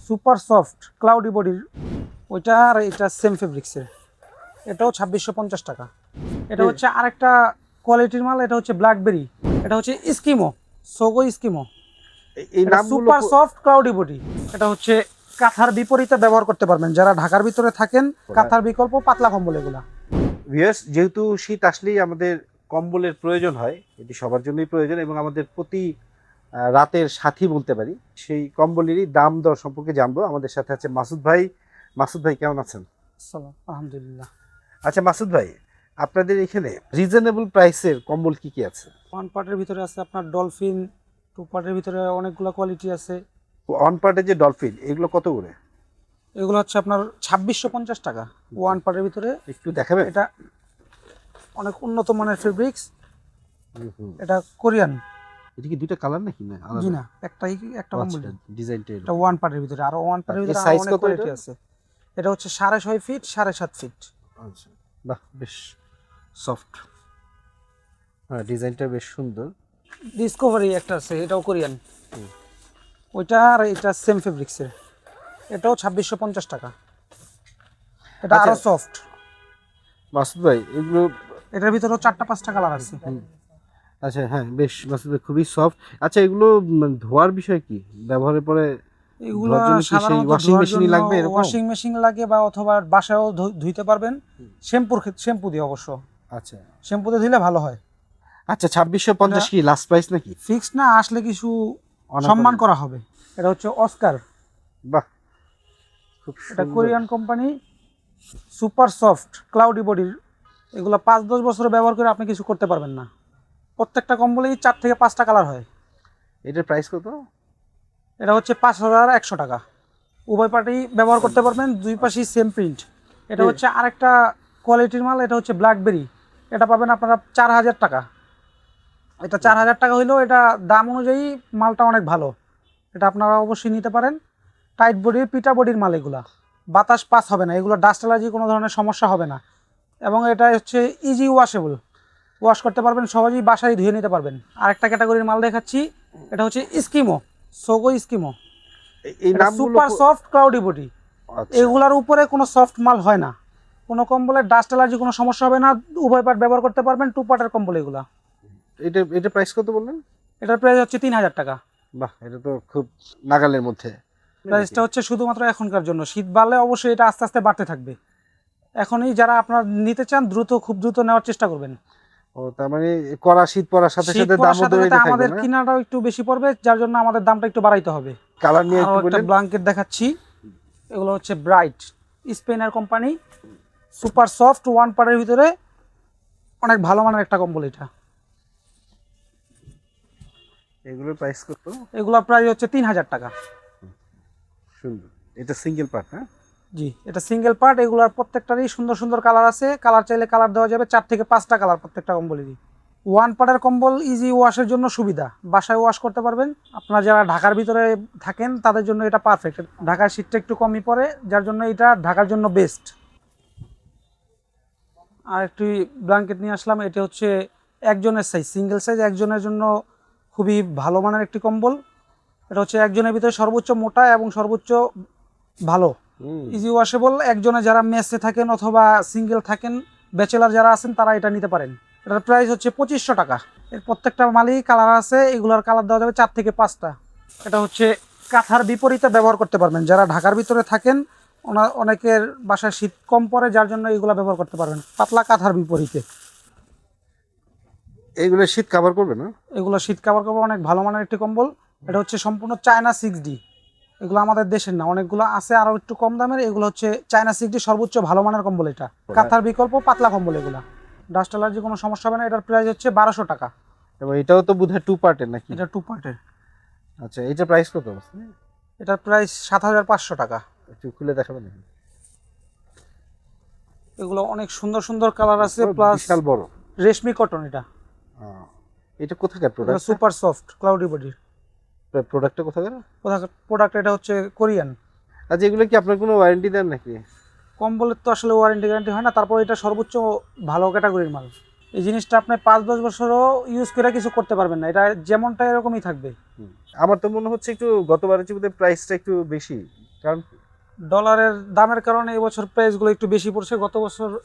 Super soft cloudy বডির ওইটা আর এটা সেম ফেব্রিক্সের, এটাও 2650 টাকা। এটা হচ্ছে আরেকটা কোয়ালিটির মাল, এটা হচ্ছে ব্ল্যাকবেরি, এটা হচ্ছে স্কিমো, সোগো স্কিমো। এই এটা নামগুলো সুপার সফট ক্লাউডি বডি। এটা হচ্ছে কাঁথার বিপরীতে ব্যবহার করতে পারবেন যারা ঢাকার ভিতরে থাকেন, কাঁথার বিকল্প পাতলা কম্বল এগুলা। ভিউয়ার্স, যেহেতু শীত আসলেই আমাদের কম্বলের প্রয়োজন হয়, এটি সবার জন্যই প্রয়োজন এবং আমাদের প্রতি রাতের সাথী বলতে পারি, সেই কম্বলেরই দাম দর সম্পর্কে জানবো। আমাদের সাথে আছে মাসুদ ভাই। মাসুদ ভাই কেমন আছেন? আসসালাম, আলহামদুলিল্লাহ। আচ্ছা মাসুদ ভাই, আপনাদের এখানে রিজনেবল প্রাইসের কম্বল কি কি আছে? ওয়ান পার্টের ভিতরে আছে আপনার ডলফিন, টু পার্টের ভিতরে অনেকগুলো কোয়ালিটি আছে। অন পার্টের যে ডলফিন, এগুলো কত করে? এগুলো হচ্ছে আপনার 2650 টাকা ওয়ান পার্টের ভিতরে। একটু দেখাবেন? এটা অনেক উন্নত মানের ফেব্রিক্স, এটা কোরিয়ান। এটা কি দুইটা কালার নাকি না আলাদা? জি না, একটাই, একটা কম্বল। ডিজাইনটা এটা ওয়ান পার্টের ভিতরে, আর ওয়ান পার্টের ভিতরে size অনেক কত কোয়ালিটি এটা? আছে। এটা হচ্ছে 6.5 ফিট 7.5 ফিট। আচ্ছা, বাহ, বেশ সফট। হ্যাঁ, ডিজাইনটা বেশ সুন্দর। ডিসকভারি একটা আছে, এটাও কোরিয়ান। ওইটা আর এটা সেম ফেব্রিক্সের, এটাও 2650 টাকা। এটা আচ্ছা। আরো সফট। মাসুদ ভাই, এগুলো এটার ভিতরেও 4টা-5টা কালার আছে। আচ্ছা, হ্যাঁ, বেশ মাসুদ ভাই, খুবই সফট। আচ্ছা, এগুলো ধোয়ার বিষয় কি? ব্যবহারের পরে এগুলো ধোয়ার জন্য কি সেই সাধারণত ওয়াশিং ধোয়ার মেশিনই জন্য লাগবে এরকম? ওয়াশিং মেশিন লাগে, বা অথবা বাসায়ও ধুইতে পারবেন। শ্যাম্পু দিয়ে অবশ্য, আচ্ছা শ্যাম্পু দিয়ে দিলে ভালো হয়। আচ্ছা, 2650 কি লাস্ট প্রাইস নাকি? ফিক্স না, আসলে কিছু অনার সম্মান করে। করা হবে। এটা হচ্ছে অস্কার, বাহ, খুব এটা সুন্দর। Korean company, super soft cloudy বডির। এগুলো 5-10 বছর ব্যবহার করে আপনি কিছু করতে পারবেন না। প্রত্যেকটা কম্বলেই 4 থেকে 5টা কালার হয়। এটার প্রাইস কত? এটা হচ্ছে 5100 টাকা। উভয় পার্টেই ব্যবহার করতে পারবেন, দুই পাশেই সেম প্রিন্ট। এটা হচ্ছে আরেকটা কোয়ালিটির মাল, এটা হচ্ছে ব্ল্যাকবেরি। এটা পাবেন আপনারা 4000 টাকা। এটা 4000 টাকা হইলেও এটা দাম অনুযায়ী মালটা অনেক ভালো। এটা আপনারা অবশ্যই নিতে পারেন। টাইট বডির, পিটা বডির মাল এগুলা, বাতাস পাস হবে না, এগুলো ডাস্ট অ্যালার্জি কোনো ধরনের সমস্যা হবে না। এবং এটা হচ্ছে ইজি ওয়াশেবল, ওয়াশ করতে পারবেন সহজেই, বাসায় ধুয়ে নিতে পারবেন। আরেকটা ক্যাটাগরির মাল দেখাচ্ছি, এটা হচ্ছে স্কিমো, সোগো স্কিমো। এই নামগুলো সুপার সফট ক্লাউডি বডি। আচ্ছা, এগুলার উপরে কোনো সফট মাল হয় না, কোনো কম্বলের ডাস্ট অ্যালার্জি কোনো সমস্যা হবে না। উভয় পার্ট ব্যবহার করতে পারবেন, টু পার্টের কম্বল এগুলা। এটা প্রাইস কত বললেন? এটার প্রাইস হচ্ছে 3000 টাকা। বাহ, এটা তো খুব নাগালের মধ্যে। প্রাইসটা হচ্ছে শুধুমাত্র এখনকার জন্য, শীত বাড়লে অবশ্যই এটা আস্তে আস্তে বাড়তে থাকবে। এখনই যারা আপনার নিতে চান খুব দ্রুত নেওয়ার চেষ্টা করবেন। ও, তার মানে কড়া শীত পড়ার সাথে শীত সাথে পড়ার দামও সাথে দৌড়াইতে সাথে থাকবে আমাদের না? কিনাটাও একটু বেশি পড়বে, যার জন্য আমাদের দামটা একটু বাড়াইতে হবে। কালার নিয়ে আরও একটু একটা বলেন। ব্ল্যাঙ্কেট দেখাচ্ছি, এগুলো হচ্ছে ব্রাইট, স্পেনের কোম্পানি, সুপার সফট ওয়ান পার্টের ভিতরে, অনেক ভালো মানের একটা কম্বল এটা। এগুলোর প্রাইস কত? এগুলো প্রায় হচ্ছে 3000 টাকা। সুন্দর। এটা সিঙ্গেল পার্ট, হ্যাঁ? জি, এটা সিঙ্গেল পার্ট। এগুলোর প্রত্যেকটারই সুন্দর সুন্দর কালার আছে, কালার চাইলে কালার দেওয়া যাবে, 4 থেকে 5টা কালার প্রত্যেকটা কম্বলেরই। ওয়ান পার্টের কম্বল ইজি ওয়াশের জন্য সুবিধা, বাসায় ওয়াশ করতে পারবেন। আপনারা যারা ঢাকার ভিতরে থাকেন তাদের জন্য এটা পারফেক্ট। ঢাকার শীতটা একটু কমই পড়ে, যার জন্য এটা ঢাকার জন্য বেস্ট। আর একটি ব্ল্যাঙ্কেট নিয়ে আসলাম, এটা হচ্ছে একজনের সাইজ, সিঙ্গেল সাইজ, একজনের জন্য খুবই ভালো মানের একটি কম্বল। এটা হচ্ছে একজনের ভিতরে সর্বোচ্চ মোটা এবং সর্বোচ্চ ভালো, ইজি ওয়াশেবল। একজনে যারা মেসে থাকেন অথবা সিঙ্গেল থাকেন, ব্যাচেলার যারা আছেন, তারা এটা নিতে পারেন। এটার প্রাইস হচ্ছে 2500 টাকা। এর প্রত্যেকটা মালই কালার আছে, এগুলোর কালার দেওয়া যাবে 4 থেকে 5টা। এটা হচ্ছে কাঁথার বিপরীতে ব্যবহার করতে পারবেন যারা ঢাকার ভিতরে থাকেন। অনেকের বাসায় শীত কম পড়ে, যার জন্য এগুলো ব্যবহার করতে পারবেন, পাতলা কাঁথার বিপরীতে। এইগুলো শীত কভার করবে না? এগুলো শীত কাভার করবে, অনেক ভালো মানের একটি কম্বল। এটা হচ্ছে সম্পূর্ণ চায়না 6D। এগুলো আমাদের দেশের না, অনেকগুলো আছে আরো একটু কম দামের। এগুলো হচ্ছে চায়না 6D, সর্বোচ্চ ভালো মানের কম্বল এটা। কাঁথার বিকল্প পাতলা কম্বল এগুলা, ডাস্ট অ্যালার্জি কোনো সমস্যা হবে না। এটার প্রাইস হচ্ছে 1200 টাকা। এবং এটাও তো বোধহয় টু পার্টের নাকি? এটা টু পার্টের। আচ্ছা, এটা প্রাইস কত? এটার প্রাইস 7500 টাকা। একটু খুলে দেখাবেন নাকি? এগুলো অনেক সুন্দর সুন্দর কালার আছে, প্লাস বিশাল বড় রেশমি কটন। এটা এটা কোথাকার প্রোডাক্ট? সুপার সফট ক্লাউডি বডির প্রোডাক্টটা কোথাকার? প্রোডাক্ট। এটা হচ্ছে কোরিয়ান। আচ্ছা, এগুলো কি আপনার কোনো ওয়ারেন্টি দেন নাকি? কম্বলের তো আসলে ওয়ারেন্টি গ্যারান্টি হয় না, তারপর এটা সর্বোচ্চ ভালো ক্যাটাগরির মাল। এই জিনিসটা আপনি 5-10 বছরও ইউজ করে কিছু করতে পারবেন না, এটা যেমনটা এরকমই থাকবে। আমার তো মনে হচ্ছে একটু গতবারের চেয়ে প্রাইসটা একটু বেশি। কারণ ডলারের দামের কারণে এই বছর প্রাইসগুলো একটু বেশি পড়ছে, গত বছর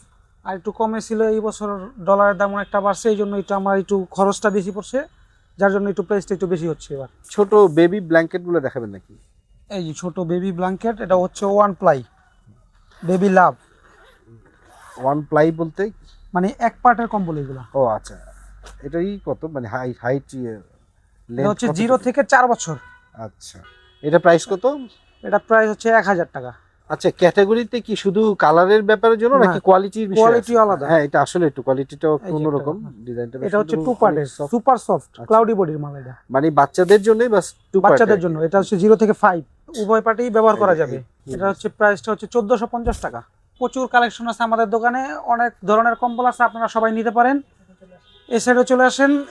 আর একটু কমে ছিল, এই বছর ডলারের দাম অনেকটা বাড়ছে, এই জন্য একটু আমার একটু খরচটা বেশি পড়ছে, যার জন্য একটু প্রাইসটা একটু বেশি হচ্ছে এবার। ছোট বেবি ব্ল্যাঙ্কেটগুলো দেখাবেন নাকি? এই যে ছোট বেবি ব্ল্যাঙ্কেট, এটা হচ্ছে one ply baby love, one ply বলতে? মানে এক পার্টের কম্বল এগুলো। ও আচ্ছা, এটাই কত মানে হাইট এটা হচ্ছে 0 থেকে 4 বছর। আচ্ছা, এটা প্রাইস কত? এটা প্রাইস হচ্ছে 1000 টাকা। আচ্ছা, ক্যাটাগরিতে কি শুধু কালারের ব্যাপারের জন্য নাকি কোয়ালিটির বিষয়? কোয়ালিটি আলাদা। হ্যাঁ, এটা আসলে একটু কোয়ালিটিটাও এই যে অন্যরকম, একটা, ডিজাইনটা এটা হচ্ছে 2 পার্টের সুপার সফট ক্লাউডি বডির মাল। এটা মানে বাচ্চাদের জন্য, বাস 2 বাচ্চাদের জন্য। এটা হচ্ছে 0 থেকে 5 উভয় পার্টেই ব্যবহার করা এই- যাবে। এই- এটা হচ্ছে প্রাইসটা হচ্ছে 1450 টাকা। প্রচুর কালেকশন আছে আমাদের দোকানে, অনেক ধরনের কম্বল আছে, আপনারা সবাই নিতে পারেন। এই সাইডে চলে আসেন,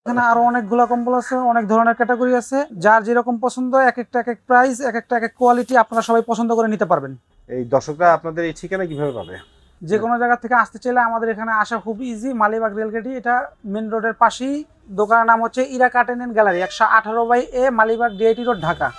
এখানে আরো অনেকগুলা কম্বল আছে, অনেক ধরনের ক্যাটাগরি আছে, যার যেরকম পছন্দ, এক একটা এক এক প্রাইস, এক একটা এক এক কোয়ালিটি, আপনারা সবাই পছন্দ করে নিতে পারবেন। এই দর্শকরা আপনাদের এই ঠিকানা কিভাবে পাবে? যে কোনো জায়গা থেকে আসতে চাইলে আমাদের এখানে আসা খুব ইজি। মালিবাগ রেলগেটে, এটা মেন রোডের পাশেই। দোকানের নাম হচ্ছে Ira curtain and gallery, 118/A, Malibagh DIT road, Dhaka.